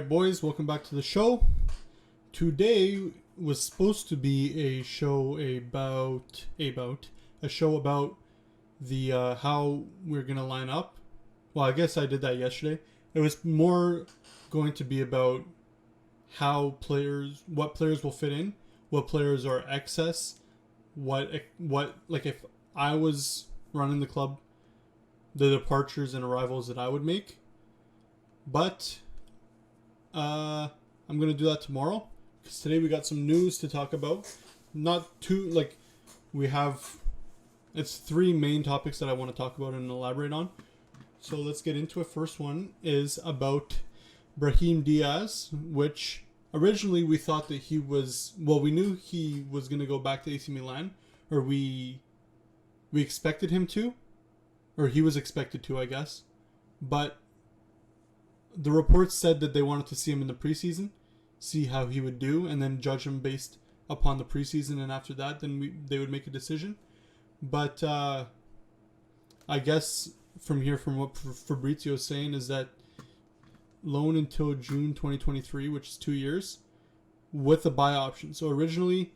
Alright boys, welcome back to the show. Today was supposed to be a show about the how we're gonna line up. Well, I guess I did that yesterday. It was more going to be about what players will fit in, what players are excess, what like if I was running the club, the departures and arrivals that I would make. But I'm gonna do that tomorrow because today we got some news to talk about. Not too it's three main topics that I want to talk about and elaborate on. So let's get into it. First one is about Brahim Diaz, which originally we thought that we knew he was gonna go back to AC Milan, or we expected him to, or he was expected to, I guess, but the reports said that they wanted to see him in the preseason, see how he would do, and then judge him based upon the preseason. And after that, then they would make a decision. But I guess from what Fabrizio is saying is that loan until June 2023, which is 2 years, with a buy option. So originally,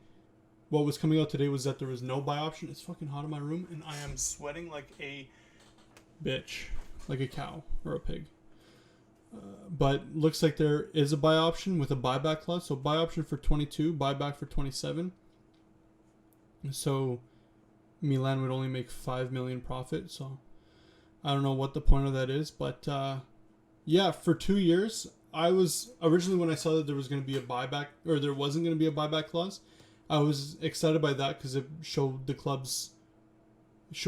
what was coming out today was that there was no buy option. It's fucking hot in my room, and I am sweating like a bitch, like a cow or a pig. But looks like there is a buy option with a buyback clause. So buy option for 22, buyback for 27. So Milan would only make 5 million profit. So I don't know what the point of that is, but yeah, for 2 years, I was originally, when I saw that there was going to be a buyback, or there wasn't going to be a buyback clause, I was excited by that because it showed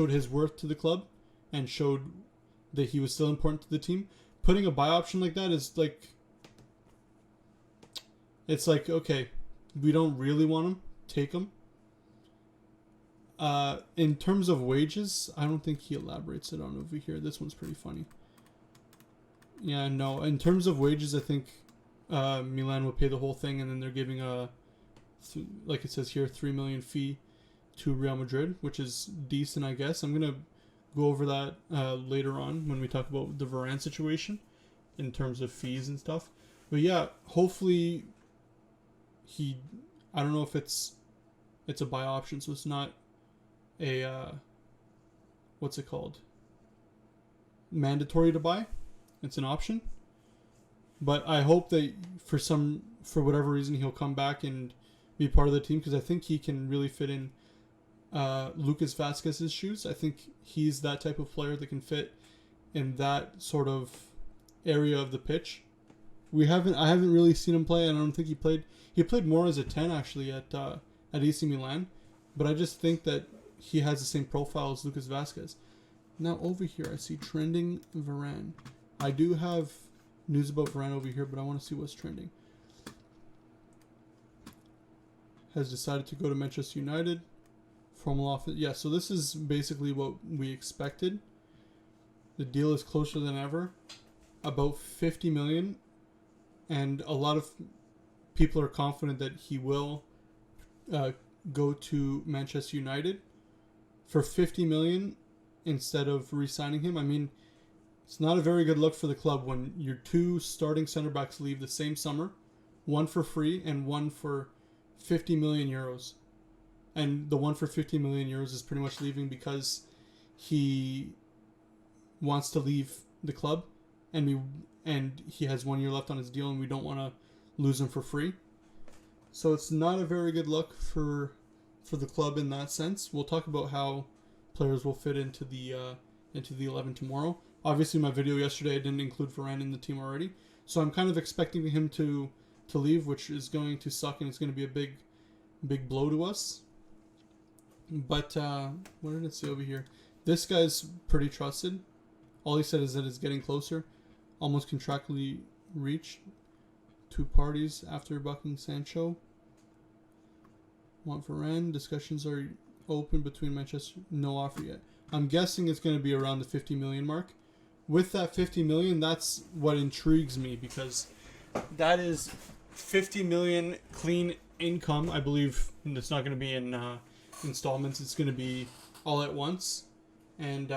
his worth to the club and showed that he was still important to the team. Putting a buy option like that is like, it's like, okay, we don't really want him, take him. In terms of wages, I don't think he elaborates it on over here. This one's pretty funny. Yeah, no. In terms of wages, I think Milan will pay the whole thing, and then they're giving like it says here, 3 million fee to Real Madrid, which is decent, I guess. I'm gonna go over that later on when we talk about the Varane situation in terms of fees and stuff. But yeah, hopefully I don't know if it's a buy option, so it's not a what's it called? Mandatory to buy. It's an option. But I hope that for whatever reason he'll come back and be part of the team, because I think he can really fit in Lucas Vazquez's shoes. I think he's that type of player that can fit in that sort of area of the pitch. I haven't really seen him play, and I don't think he played more as a 10 actually at AC Milan, but I just think that he has the same profile as Lucas Vazquez. Now over here I see trending Varane. I do have news about Varane over here, but I want to see what's trending. Has decided to go to Manchester United. Formal offer. Yeah, so this is basically what we expected. The deal is closer than ever. About 50 million. And a lot of people are confident that he will go to Manchester United for 50 million instead of re-signing him. I mean, it's not a very good look for the club when your two starting center backs leave the same summer, one for free and one for 50 million euros. And the one for 50 million euros is pretty much leaving because he wants to leave the club, and he has 1 year left on his deal, and we don't want to lose him for free. So it's not a very good look for the club in that sense. We'll talk about how players will fit into the 11 tomorrow. Obviously, my video yesterday I didn't include Varane in the team already, so I'm kind of expecting him to leave, which is going to suck, and it's going to be a big blow to us. But what did it say over here? This guy's pretty trusted. All he said is that it's getting closer, almost contractually reached. 2 parties after bucking Sancho. Want Varane. Discussions are open between Manchester. No offer yet. I'm guessing it's going to be around the 50 million mark. With that 50 million, that's what intrigues me, because that is 50 million clean income. I believe it's not going to be in installments. It's going to be all at once. And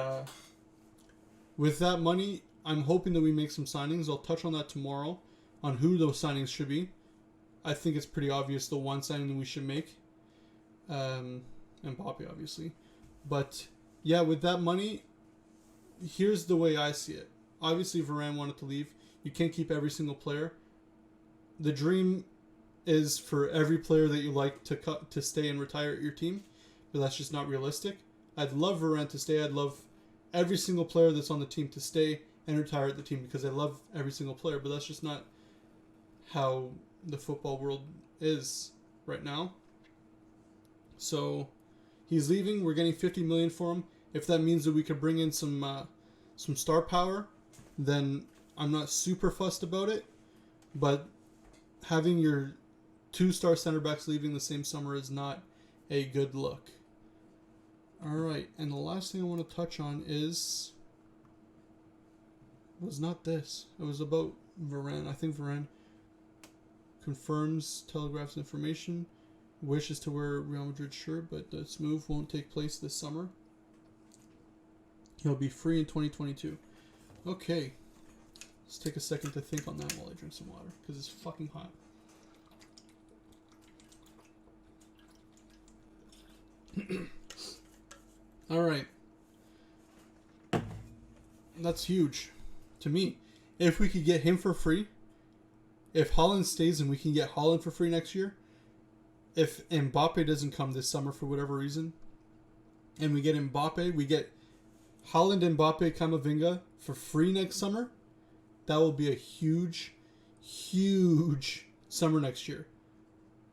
with that money, I'm hoping that we make some signings. I'll touch on that tomorrow. on who those signings should be. I think it's pretty obvious the one signing we should make. Mbappe, obviously. But, yeah, with that money, here's the way I see it. Obviously, Varane wanted to leave. You can't keep every single player. The dream is for every player that you like to stay and retire at your team, but that's just not realistic. I'd love Varane to stay. I'd love every single player that's on the team to stay and retire at the team because I love every single player, but that's just not how the football world is right now. So he's leaving. We're getting 50 million for him. If that means that we could bring in some star power, then I'm not super fussed about it. But having your 2-star center backs leaving the same summer is not a good look. All right, and the last thing I want to touch on was not this. It was about Varane. I think Varane confirms Telegraph's information, wishes to wear a Real Madrid shirt, but this move won't take place this summer. He'll be free in 2022. Okay, let's take a second to think on that while I drink some water, because it's fucking hot. All right. That's huge to me. If we could get him for free, if Haaland stays and we can get Haaland for free next year, if Mbappe doesn't come this summer for whatever reason, and we get Mbappe, we get Haaland, Mbappe, Camavinga for free next summer, that will be a huge, huge summer next year.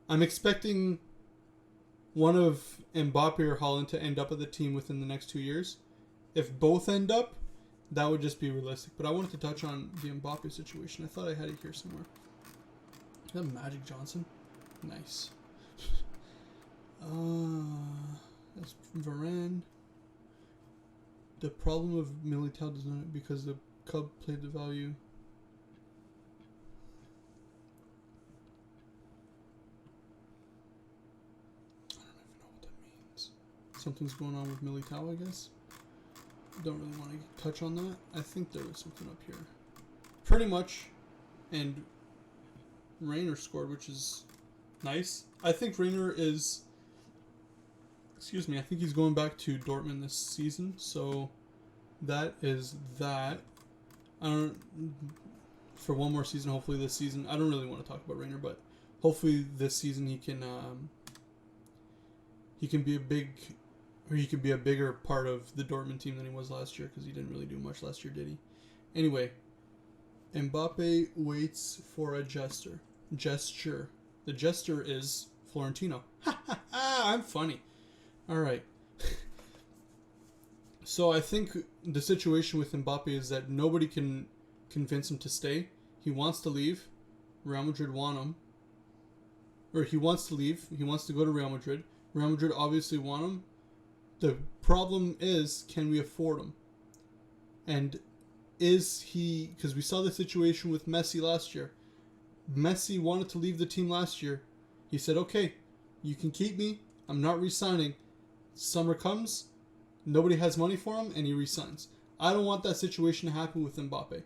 I'm expecting one of Mbappe or Haaland to end up at the team within the next 2 years. If both end up, that would just be realistic. But I wanted to touch on the Mbappe situation. I thought I had it here somewhere. Is that Magic Johnson? Nice. That's Varane. The problem of Militao does not, because the club played the value. I don't even know what that means. Something's going on with Militao, I guess. Don't really want to touch on that. I think there was something up here. Pretty much. And Rainer scored, which is nice. I think Rainer is... Excuse me, I think he's going back to Dortmund this season. So that is that. I don't... For one more season, hopefully this season. I don't really want to talk about Rainer, but hopefully this season he can be a big... Or he could be a bigger part of the Dortmund team than he was last year, because he didn't really do much last year, did he? Anyway, Mbappe waits for a gesture. The gesture is Florentino. Ha ha ha! I'm funny. All right. So I think the situation with Mbappe is that nobody can convince him to stay. He wants to leave. Real Madrid want him. Or he wants to leave. He wants to go to Real Madrid. Real Madrid obviously want him. The problem is, can we afford him? And is he... Because we saw the situation with Messi last year. Messi wanted to leave the team last year. He said, okay, you can keep me. I'm not re-signing. Summer comes, nobody has money for him, and he re-signs. I don't want that situation to happen with Mbappe.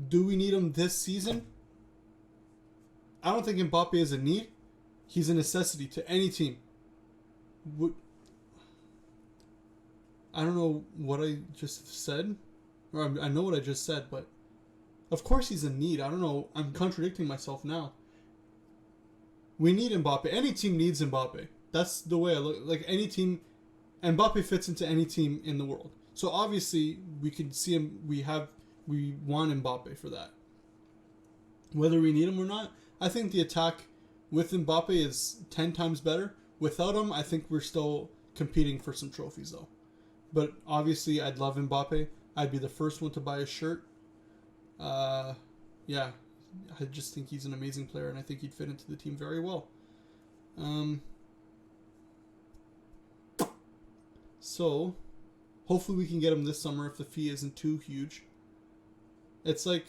Do we need him this season? I don't think Mbappe is a need. He's a necessity to any team. I don't know what I just said. Or I know what I just said, but of course he's a need. I don't know. I'm contradicting myself now. We need Mbappe. Any team needs Mbappe. That's the way I look. Like any team, Mbappe fits into any team in the world. So obviously we can see him. We want Mbappe for that. Whether we need him or not, I think the attack with Mbappe is 10 times better. Without him, I think we're still competing for some trophies though. But obviously, I'd love Mbappe. I'd be the first one to buy a shirt. Yeah, I just think he's an amazing player, and I think he'd fit into the team very well. So, hopefully we can get him this summer if the fee isn't too huge. It's like,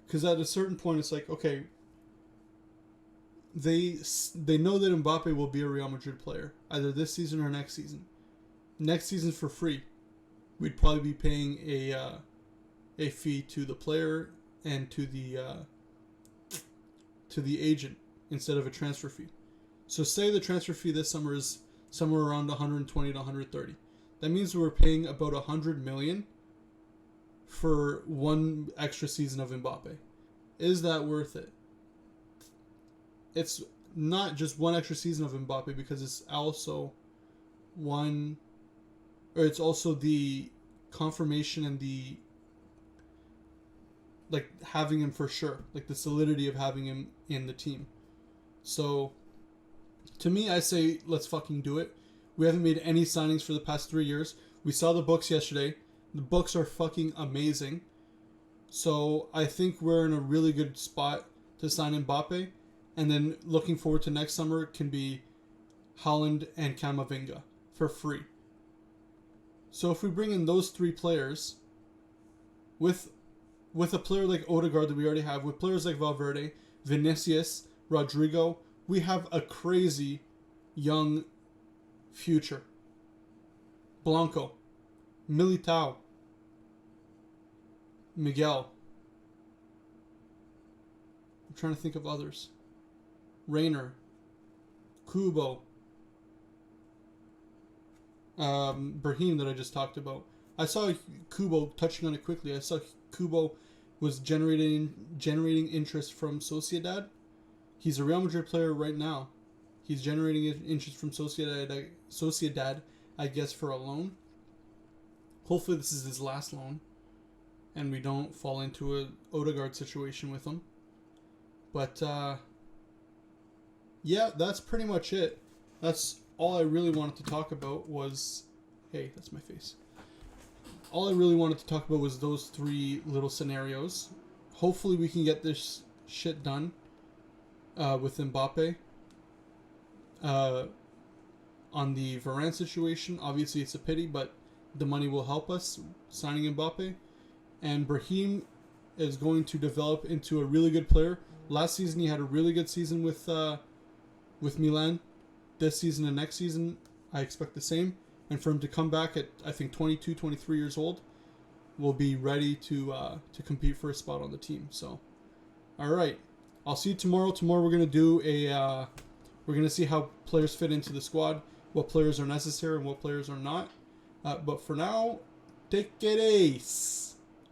because at a certain point, it's like, okay, they know that Mbappe will be a Real Madrid player, either this season or next season. Next season for free, we'd probably be paying a fee to the player and to the to the agent instead of a transfer fee. So say the transfer fee this summer is somewhere around 120 to 130. That means we're paying about 100 million for one extra season of Mbappe. Is that worth it? It's not just one extra season of Mbappe, because it's also it's also the confirmation and the, like, having him for sure, like the solidity of having him in the team. So to me, I say let's fucking do it. We haven't made any signings for the past 3 years. We saw the books yesterday. The books are fucking amazing. So I think we're in a really good spot to sign Mbappe. And then looking forward to next summer can be Haaland and Camavinga for free. So if we bring in those 3 players with a player like Odegaard that we already have, with players like Valverde, Vinicius, Rodrigo, we have a crazy young future. Blanco, Militao, Miguel. I'm trying to think of others. Rayner, Kubo, Brahim that I just talked about. I saw Kubo, touching on it quickly, I saw Kubo was generating interest from Sociedad. He's a Real Madrid player right now. He's generating interest from Sociedad, I guess, for a loan. Hopefully this is his last loan and we don't fall into a Odegaard situation with him. But yeah, that's pretty much it. That's all I really wanted to talk about was... Hey, that's my face. All I really wanted to talk about was those 3 little scenarios. Hopefully we can get this shit done with Mbappe. On the Varane situation, obviously it's a pity, but the money will help us signing Mbappe. And Brahim is going to develop into a really good player. Last season he had a really good season with Milan. This season and next season I expect the same. And for him to come back at, I think, 22, 23 years old, will be ready to compete for a spot on the team. So, all right, I'll see you tomorrow. Tomorrow we're gonna do we're gonna see how players fit into the squad, what players are necessary and what players are not. But for now, take it ace.